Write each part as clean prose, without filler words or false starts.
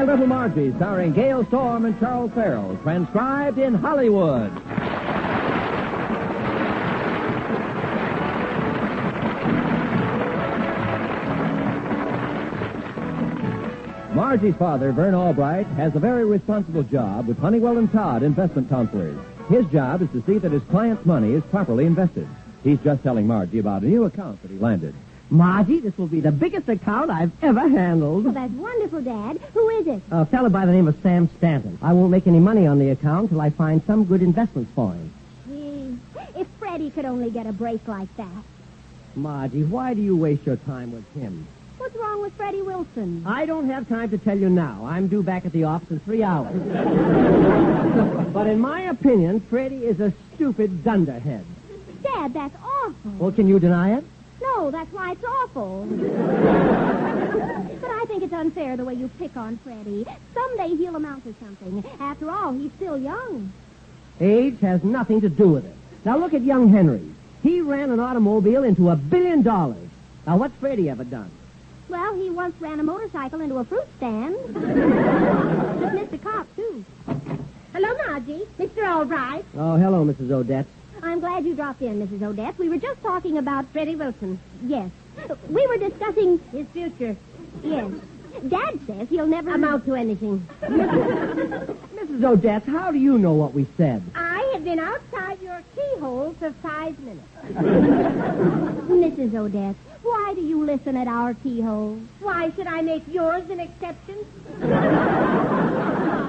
Little Margie, starring Gale Storm and Charles Farrell, transcribed in Hollywood. Margie's father, Vern Albright, has a very responsible job with Honeywell and Todd investment counselors. His job is to see that his client's money is properly invested. He's just telling Margie about a new account that he landed. Margie, this will be the biggest account I've ever handled. Well, that's wonderful, Dad. Who is it? A fellow by the name of Sam Stanton. I won't make any money on the account till I find some good investments for him. Gee, if Freddie could only get a break like that. Margie, why do you waste your time with him? What's wrong with Freddie Wilson? I don't have time to tell you now. I'm due back at the office in 3 hours. But in my opinion, Freddie is a stupid dunderhead. Dad, that's awful. Well, can you deny it? No, that's why it's awful. But I think it's unfair the way you pick on Freddie. Someday he'll amount to something. After all, he's still young. Age has nothing to do with it. Now look at young Henry. He ran an automobile into $1 billion. Now what's Freddie ever done? Well, he once ran a motorcycle into a fruit stand. Just missed a cop, too. Hello, Margie. Mr. Albright. Oh, hello, Mrs. Odette. I'm glad you dropped in, Mrs. Odette. We were just talking about Freddie Wilson. Yes. We were discussing his future. Yes. Dad says he'll never amount to anything. Mrs. Odette, how do you know what we said? I have been outside your keyhole for 5 minutes. Mrs. Odette, why do you listen at our keyhole? Why should I make yours an exception?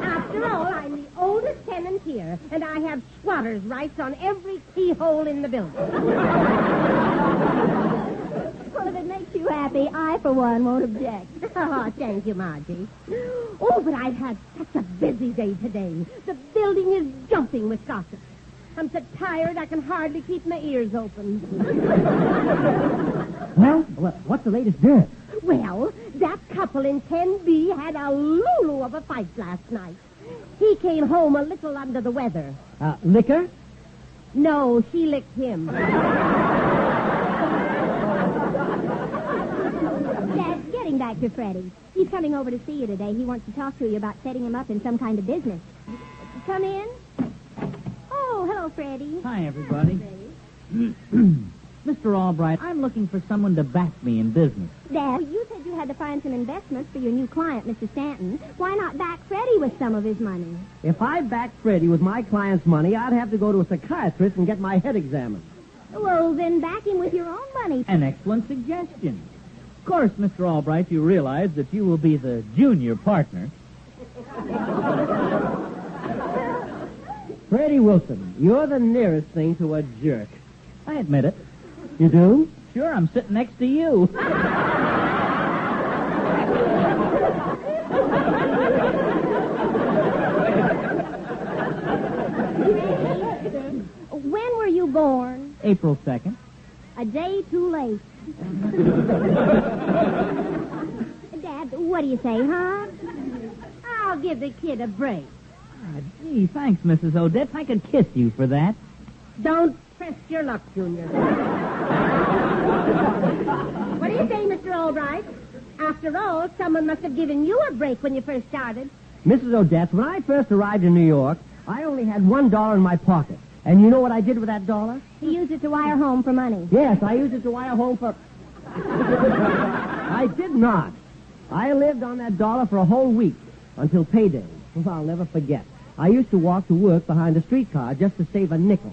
After all, I'm the oldest tenant here, and I have squatter's rights on every keyhole in the building. Well, if it makes you happy, I, for one, won't object. Oh, thank you, Margie. Oh, but I've had such a busy day today. The building is jumping with gossip. I'm so tired I can hardly keep my ears open. Well, what's the latest dirt? Well, that couple in 10B had a lulu of a fight last night. He came home a little under the weather. Liquor? No, she licked him. Dad, getting back to Freddie. He's coming over to see you today. He wants to talk to you about setting him up in some kind of business. Come in. Oh, hello, Freddie. Hi, everybody. Mr. Albright, I'm looking for someone to back me in business. Dad, you said you had to find some investments for your new client, Mr. Stanton. Why not back Freddie with some of his money? If I backed Freddie with my client's money, I'd have to go to a psychiatrist and get my head examined. Well, then back him with your own money. An excellent suggestion. Of course, Mr. Albright, you realize that you will be the junior partner. Freddie Wilson, you're the nearest thing to a jerk. I admit it. You do? Sure, I'm sitting next to you. When were you born? April 2nd. A day too late. Dad, what do you say, huh? I'll give the kid a break. Gee, thanks, Mrs. Odette. I could kiss you for that. Don't press your luck, Junior. What do you say, Mr. Albright? After all, someone must have given you a break when you first started. Mrs. Odette, when I first arrived in New York, I only had $1 in my pocket. And you know what I did with that dollar? He used it to wire home for money. Yes, I used it to wire home for... I did not. I lived on that dollar for a whole week until payday. Well, I'll never forget. I used to walk to work behind a streetcar just to save a nickel.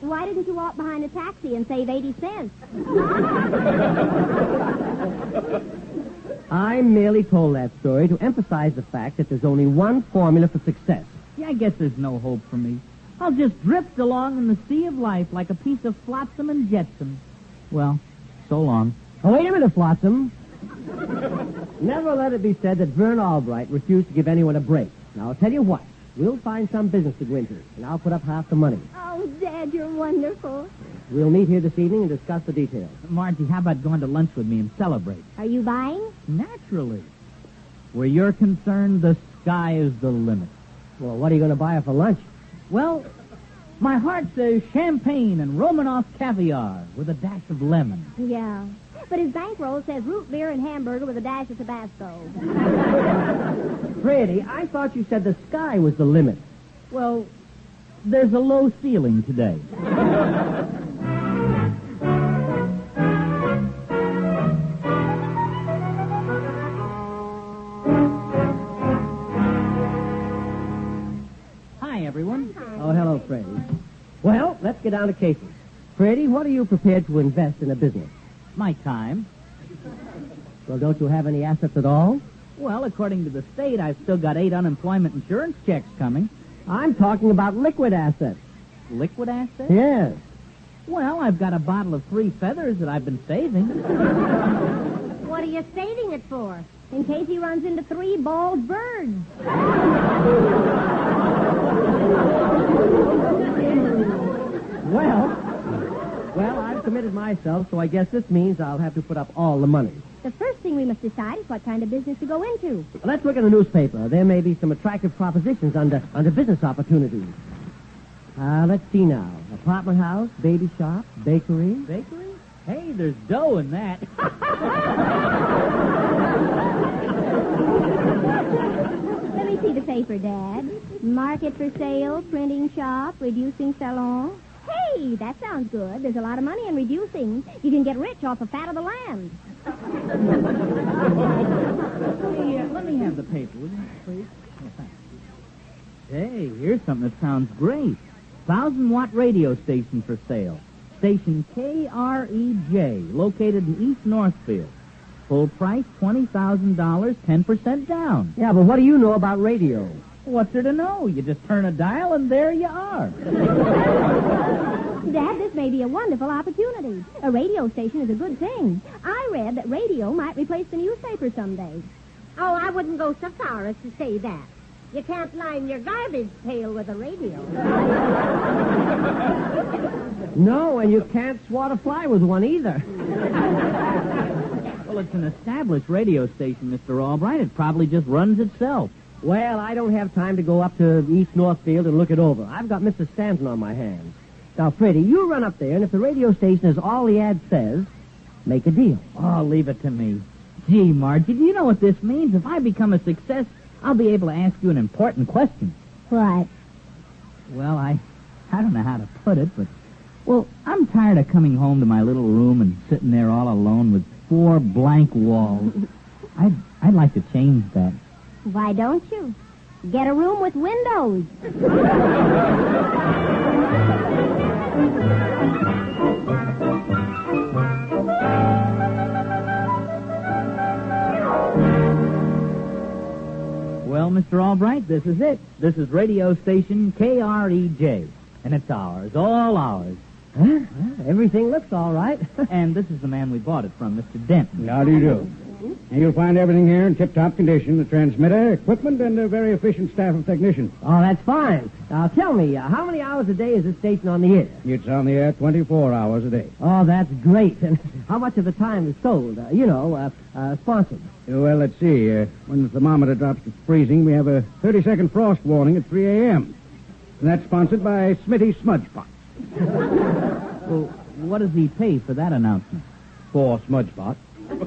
Why didn't you walk behind a taxi and save 80 cents? I merely told that story to emphasize the fact that there's only one formula for success. Yeah, I guess there's no hope for me. I'll just drift along in the sea of life like a piece of flotsam and jetsam. Well, so long. Oh, wait a minute, Flotsam. Never let it be said that Vern Albright refused to give anyone a break. Now, I'll tell you what. We'll find some business to go into, and I'll put up half the money. Oh, Dad, you're wonderful. We'll meet here this evening and discuss the details. Margie, how about going to lunch with me and celebrate? Are you buying? Naturally. Where you're concerned, the sky is the limit. Well, what are you going to buy her for lunch? Well, my heart says champagne and Romanoff caviar with a dash of lemon. Yeah. but his bankroll says root beer and hamburger with a dash of Tabasco. Freddie, I thought you said the sky was the limit. Well, there's a low ceiling today. Hi, everyone. Oh, hello, Freddie. Well, let's get down to cases. Freddie, what are you prepared to invest in a business? My time. Well, don't you have any assets at all? Well, according to the state, I've still got 8 unemployment insurance checks coming. I'm talking about liquid assets. Liquid assets? Yes. Well, I've got a bottle of 3 feathers that I've been saving. What are you saving it for? In case he runs into 3 bald birds. Well, I've committed myself, so I guess this means I'll have to put up all the money. The first thing we must decide is what kind of business to go into. Let's look in the newspaper. There may be some attractive propositions under business opportunities. Let's see now. Apartment house, baby shop, bakery. Bakery? Hey, there's dough in that. Let me see the paper, Dad. Market for sale, printing shop, reducing salon. Hey, that sounds good. There's a lot of money in reducing. You can get rich off the fat of the land. Hey, let me have the paper, will you, please? Oh, thanks. Hey, here's something that sounds great. 1,000-watt radio station for sale. Station KREJ, located in East Northfield. Full price, $20,000, 10% down. Yeah, but what do you know about radio? What's there to know? You just turn a dial and there you are. Dad, this may be a wonderful opportunity. A radio station is a good thing. I read that radio might replace the newspaper someday. Oh, I wouldn't go so far as to say that. You can't line your garbage pail with a radio. No, and you can't swat a fly with one either. Well, it's an established radio station, Mr. Albright. It probably just runs itself. Well, I don't have time to go up to East Northfield and look it over. I've got Mr. Stanton on my hands. Now, Freddie, you run up there, and if the radio station is all the ad says, make a deal. Oh, leave it to me. Gee, Margie, do you know what this means? If I become a success, I'll be able to ask you an important question. What? Well, I don't know how to put it, but... Well, I'm tired of coming home to my little room and sitting there all alone with 4 blank walls. I'd like to change that. Why don't you? Get a room with windows. Well, Mr. Albright, this is it. This is radio station KREJ. And it's ours, all ours. Huh? Well, everything looks all right. And this is the man we bought it from, Mr. Denton. How do you do? And you'll find everything here in tip-top condition, the transmitter, equipment, and a very efficient staff of technicians. Oh, that's fine. Now, tell me, how many hours a day is this station on the air? It's on the air 24 hours a day. Oh, that's great. And how much of the time is sold? Sponsored. Well, let's see. When the thermometer drops to freezing, we have a 30-second frost warning at 3 a.m. And that's sponsored by Smitty's Smudge Pot. Well, what does he pay for that announcement? 4 Smudge Pot. Is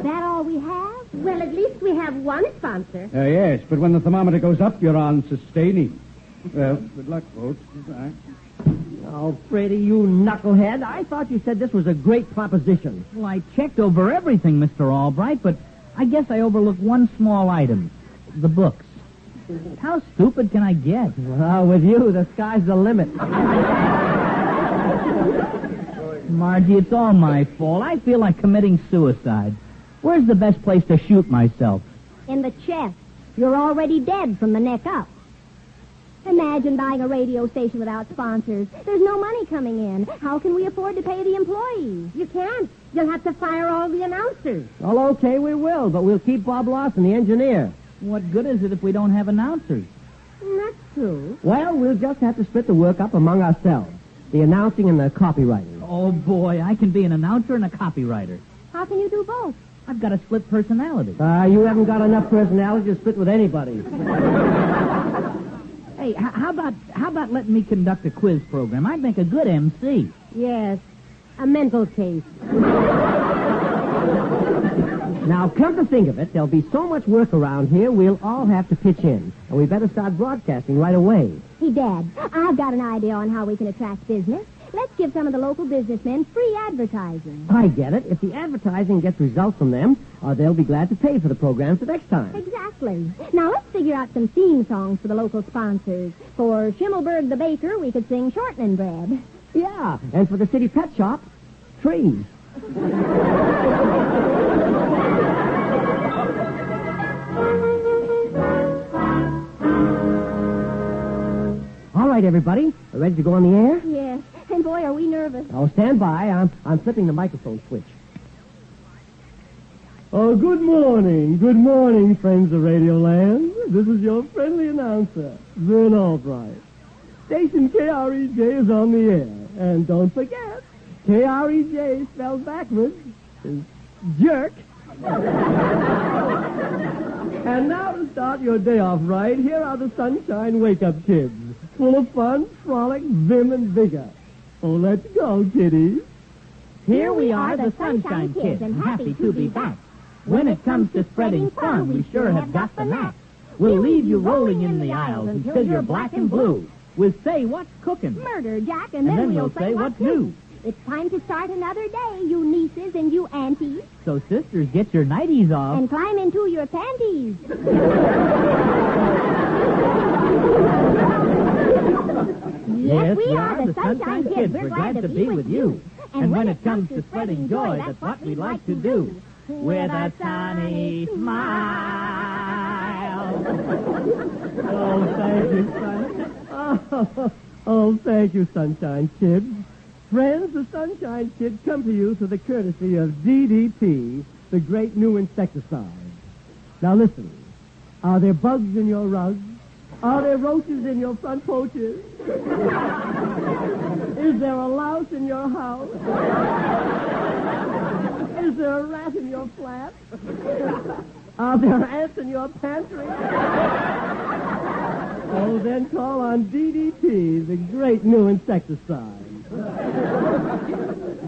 that all we have? Well, at least we have one sponsor. Yes, but when the thermometer goes up, you're on sustaining. Well, good luck, folks. Goodbye. Oh, Freddie, you knucklehead. I thought you said this was a great proposition. Well, I checked over everything, Mr. Albright, but I guess I overlooked one small item. The books. How stupid can I get? Well, with you, the sky's the limit. Margie, it's all my fault. I feel like committing suicide. Where's the best place to shoot myself? In the chest. You're already dead from the neck up. Imagine buying a radio station without sponsors. There's no money coming in. How can we afford to pay the employees? You can't. You'll have to fire all the announcers. Well, okay, we will, but we'll keep Bob Lawson, the engineer. What good is it if we don't have announcers? That's true. Well, we'll just have to split the work up among ourselves. The announcing and the copywriting. Oh, boy, I can be an announcer and a copywriter. How can you do both? I've got a split personality. You haven't got enough personality to split with anybody. Hey, how about letting me conduct a quiz program? I'd make a good MC. Yes. A mental case. Now, come to think of it, there'll be so much work around here, we'll all have to pitch in. And we better start broadcasting right away. Hey, Dad, I've got an idea on how we can attract business. Let's give some of the local businessmen free advertising. I get it. If the advertising gets results from them, they'll be glad to pay for the programs the next time. Exactly. Now, let's figure out some theme songs for the local sponsors. For Schimmelberg the baker, we could sing Shortening Bread. Yeah, and for the city pet shop, trees. All right, everybody. Ready to go on the air? Yes. And boy, are we nervous. Oh, stand by. I'm flipping the microphone switch. Oh, good morning, friends of Radioland. This is your friendly announcer, Vern Albright. Station KREJ is on the air. And don't forget, KREJ spelled backwards is jerk. And now to start your day off right, here are the Sunshine Wake-Up Kids. Full of fun, frolic, vim, and vigor. Oh, let's go, kiddies. Here we are, the Sunshine Kids, and happy to be back. When it comes to spreading fun, we sure have got the knack. We'll leave you rolling in the aisles until you're black and blue. We'll say what's cooking. Murder, Jack, and And then then we'll say what's new. It's time to start another day, you nieces and you aunties, So, sisters, get your nighties off. and climb into your panties. Yes, we are the Sunshine Kids. We're glad to be with you. And when it comes to spreading joy, that's what we like to do. With a sunny smile. Oh, thank you, thank you, Sunshine Kids. Friends, the Sunshine Kids come to you through the courtesy of DDT, the great new insecticide. Now listen, are there bugs in your rugs? Are there roaches in your front porches? Is there a louse in your house? Is there a rat in your flat? Are there ants in your pantry? Oh, then call on DDT, the great new insecticide.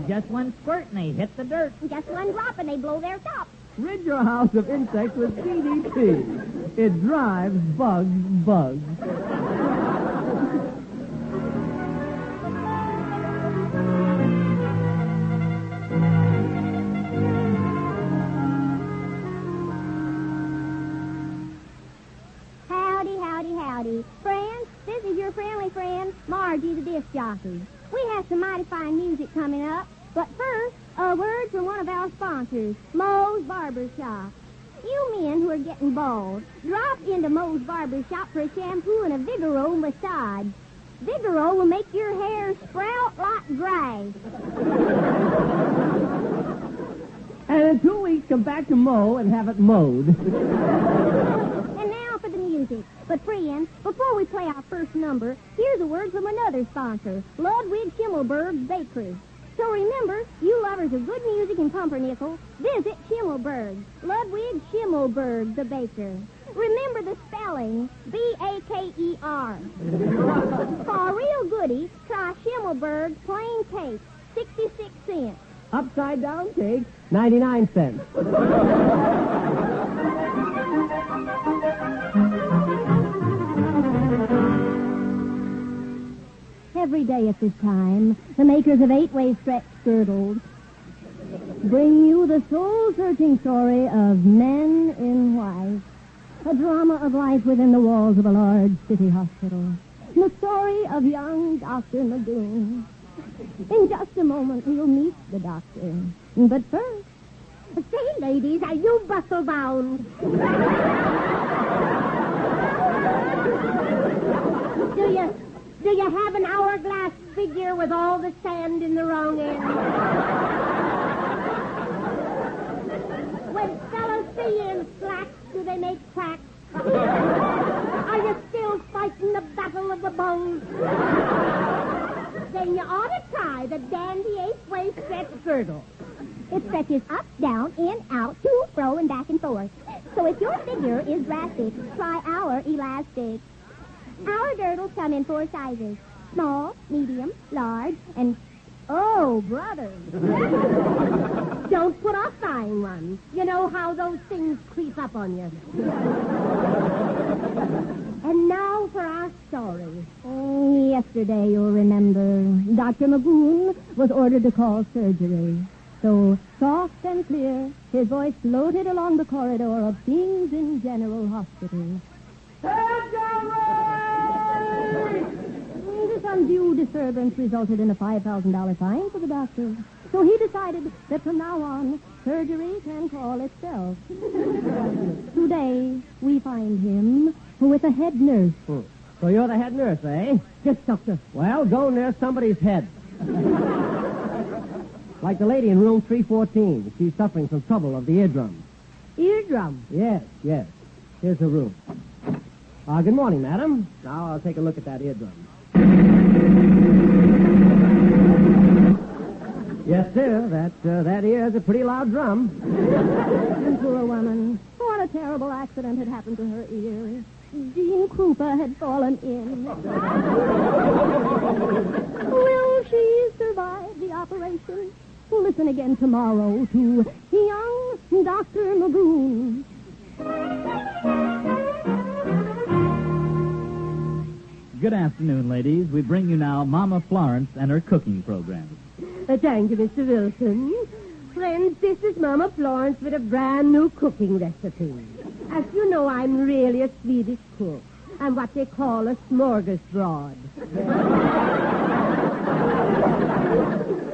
Just one squirt and they hit the dirt. Just one drop and they blow their top. Rid your house of insects with DDT. It drives bugs. Howdy. Friends, this is your friendly friend, Margie the disc jockey. We have some mighty fine music coming up, but first, a word from one of our sponsors, Moe's Barber Shop. You men who are getting bald, drop into Moe's Barber Shop for a shampoo and a Vigoro massage. Vigoro will make your hair sprout like grass. And in 2 weeks, come back to Moe and have it mowed. And now for the music. But friends, before we play our first number, here's a word from another sponsor, Ludwig Schimmelberg's Bakery. So remember, you lovers of good music and pumpernickel, visit Schimmelberg, Ludwig Schimmelberg, the baker. Remember the spelling, B-A-K-E-R. For a real goodie, try Schimmelberg plain cake, 66 cents. Upside down cake, 99 cents. Every day at this time, the makers of 8-way stretch girdles bring you the soul-searching story of Men in White, a drama of life within the walls of a large city hospital. The story of young Dr. Lagoon. In just a moment, we'll meet the doctor. But first, say, ladies, are you bustle-bound? Do you have an hourglass figure with all the sand in the wrong end? When fellows see you in slacks, do they make tracks? Are you still fighting the battle of the bows? Then you ought to try the dandy 8-way stretch girdle. It stretches up, down, in, out, to, fro, and back and forth. So if your figure is drastic, try our elastic. Our girdles come in 4 sizes: small, medium, large, and Oh, brother. Don't put off buying one. You know how those things creep up on you. And now for our story. Oh, yesterday, you'll remember, Dr. Magoon was ordered to call surgery. So, soft and clear, his voice floated along the corridor of Things in General Hospital. This undue disturbance resulted in a $5,000 fine for the doctor. So he decided that from now on, surgery can call itself. Today, we find him with a head nurse. So you're the head nurse, eh? Yes, doctor. Well, go nurse somebody's head. Like the lady in room 314. She's suffering from trouble of the eardrum. Eardrum? Yes. Here's her room. Good morning, madam. Now I'll take a look at that eardrum. Yes, sir. That ear has a pretty loud drum. And poor woman. What a terrible accident had happened to her ear. Jean Krupa had fallen in. Will she survive the operation? Listen again tomorrow to young Dr. Magoon. Good afternoon, ladies. We bring you now Mama Florence and her cooking program. Thank you, Mr. Wilson. Friends, this is Mama Florence with a brand new cooking recipe. As you know, I'm really a Swedish cook. I'm what they call a smorgasbord.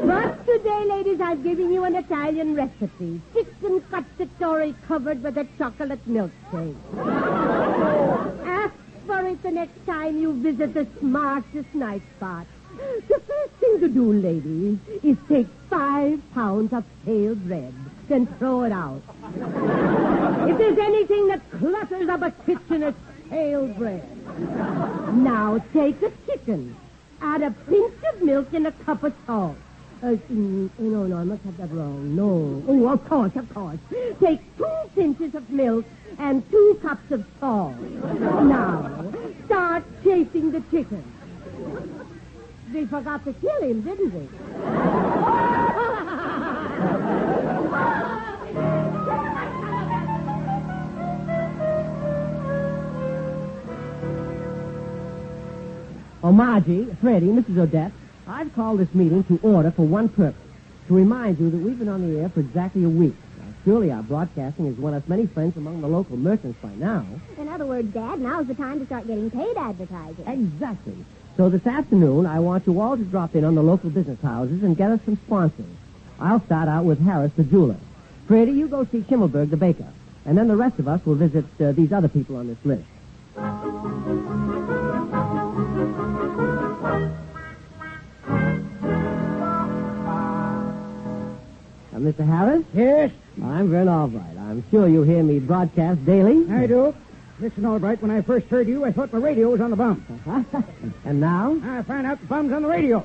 But today, ladies, I'm giving you an Italian recipe. Chicken cacciatore covered with a chocolate milkshake. Ask for it the next time you visit the smartest night spot. The first thing to do, ladies, is take 5 pounds of stale bread, then throw it out. If there's anything that clutters up a kitchen, it's stale bread. Now take a chicken, add a pinch of milk and a cup of salt. No, I must have that wrong. No. Oh, of course. Take 2 pinches of milk and 2 cups of salt. Now, start chasing the chicken. They forgot to kill him, didn't they? Oh, Margie, Freddie, Mrs. Odette, I've called this meeting to order for one purpose. To remind you that we've been on the air for exactly a week. Now, surely our broadcasting has won us many friends among the local merchants by now. In other words, Dad, now's the time to start getting paid advertising. Exactly. So this afternoon, I want you all to drop in on the local business houses and get us some sponsors. I'll start out with Harris, the jeweler. Freddie, you go see Schimmelberg, the baker. And then the rest of us will visit these other people on this list. Mr. Harris? Yes? I'm Vern Albright. I'm sure you hear me broadcast daily. I do. Listen, Albright, when I first heard you, I thought my radio was on the bum. And now? I find out the bum's on the radio.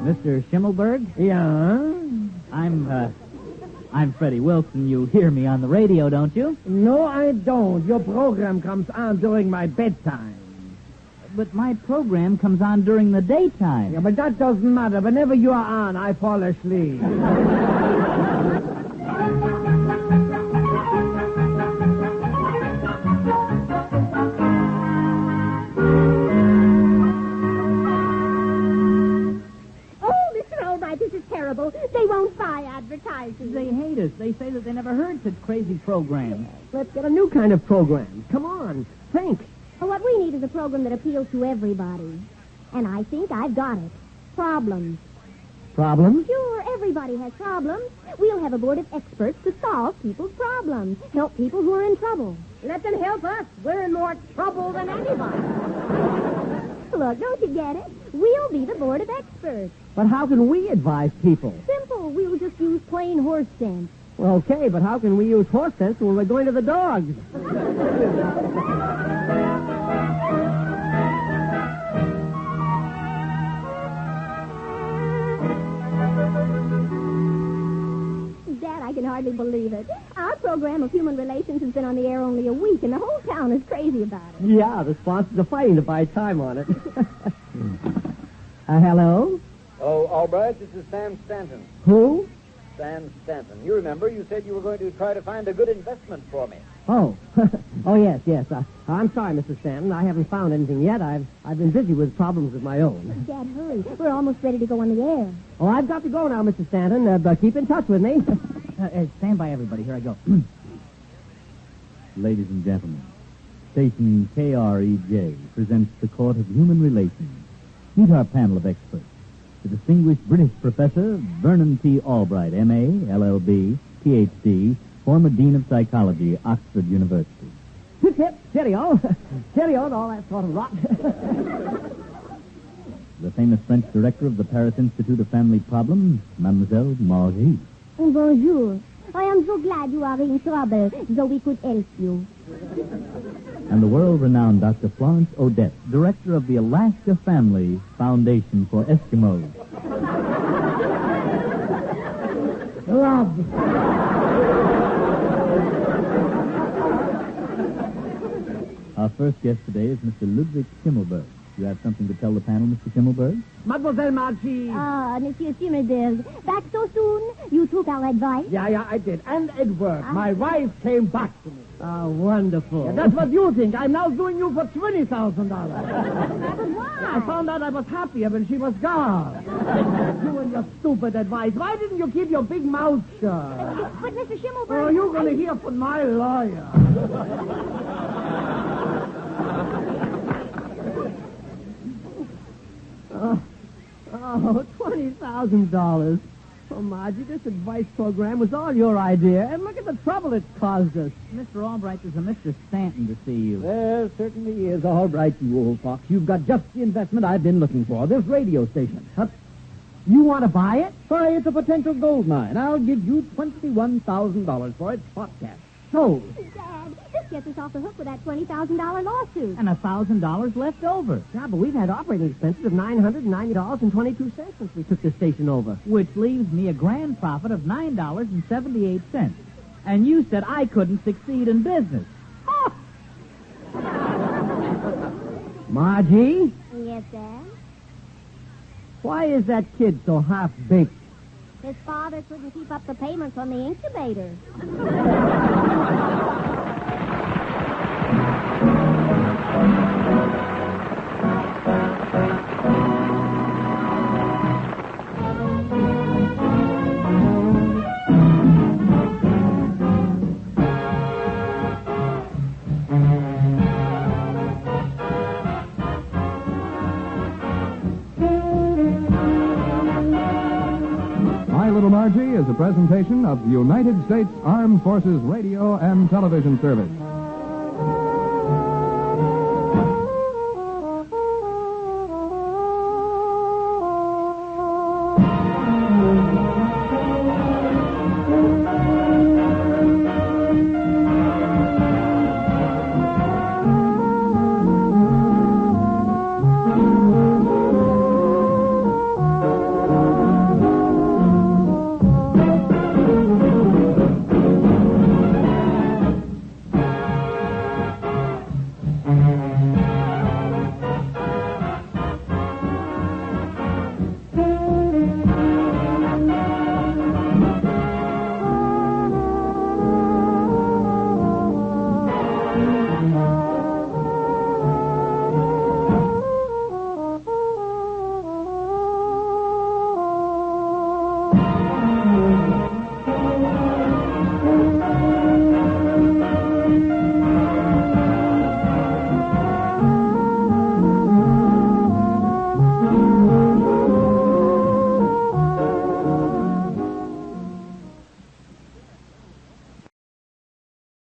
Mr. Schimmelberg? Yeah? I'm Freddie Wilson. You hear me on the radio, don't you? No, I don't. Your program comes on during my bedtime. But my program comes on during the daytime. Yeah, but that doesn't matter. Whenever you are on, I fall asleep. They won't buy advertising. They hate us. They say that they never heard such crazy programs. Let's get a new kind of program. Come on, think. Well, what we need is a program that appeals to everybody. And I think I've got it. Problems. Problems? Sure, everybody has problems. We'll have a board of experts to solve people's problems. Help people who are in trouble. Let them help us. We're in more trouble than anybody. Look, don't you get it? We'll be the board of experts. But how can we advise people? Simple. We'll just use plain horse sense. Okay, but how can we use horse sense when we're going to the dogs? Dad, I can hardly hardly believe it. Our program of human relations has been on the air only a week, and the whole town is crazy about it. Yeah, the sponsors are fighting to buy time on it. Hello? Oh, Albright, this is Sam Stanton. Who? Sam Stanton. You remember you said you were going to try to find a good investment for me. Oh. Oh, yes. I'm sorry, Mr. Stanton. I haven't found anything yet. I've been busy with problems of my own. Dad, hurry. We're almost ready to go on the air. Oh, I've got to go now, Mr. Stanton. But keep in touch with me. Stand by, everybody. Here I go. Ladies and gentlemen, station KREJ presents the Court of Human Relations. Meet our panel of experts. The distinguished British professor, Vernon T. Albright, M.A., L.L.B., Ph.D., former Dean of Psychology, Oxford University. Hip, cheerio. Cheerio and all that sort of rot. The famous French director of the Paris Institute of Family Problems, Mademoiselle Margie. Bonjour. I am so glad you are in trouble, so we could help you. And the world-renowned Dr. Florence Odette, director of the Alaska Family Foundation for Eskimos. Love. Our first guest today is Mr. Ludwig Schimmelberg. You have something to tell the panel, Mr. Schimmelberg? Mademoiselle Margie. Ah, Monsieur Schimmelberg. Back so soon? You took our advice? Yeah, I did. And it worked. My wife came back to me. Oh, wonderful. Yeah, that's what you think. I'm now suing you for $20,000. But why? I found out I was happier when she was gone. You and your stupid advice. Why didn't you keep your big mouth shut? But Mr. Schimmelberg... Oh, you're going to hear from my lawyer. Oh, $20,000. Oh, Margie, this advice program was all your idea, and look at the trouble it caused us. Mr. Albright, there's a Mr. Stanton to see you. There certainly is. All right, you old fox. You've got just the investment I've been looking for. This radio station. You want to buy it? Why, it's a potential gold mine. I'll give you $21,000 for it, spot cash. Sold. Dad, this gets us off the hook with that $20,000 lawsuit. And $1,000 left over. Yeah, but we've had operating expenses of $990.22 since we took this station over. Which leaves me a grand profit of $9.78. And you said I couldn't succeed in business. Oh! Margie, Yes, Dad? why is that kid so half-baked? His father couldn't keep up the payments on the incubator. My Little Margie is a presentation of the United States Armed Forces Radio and Television Service.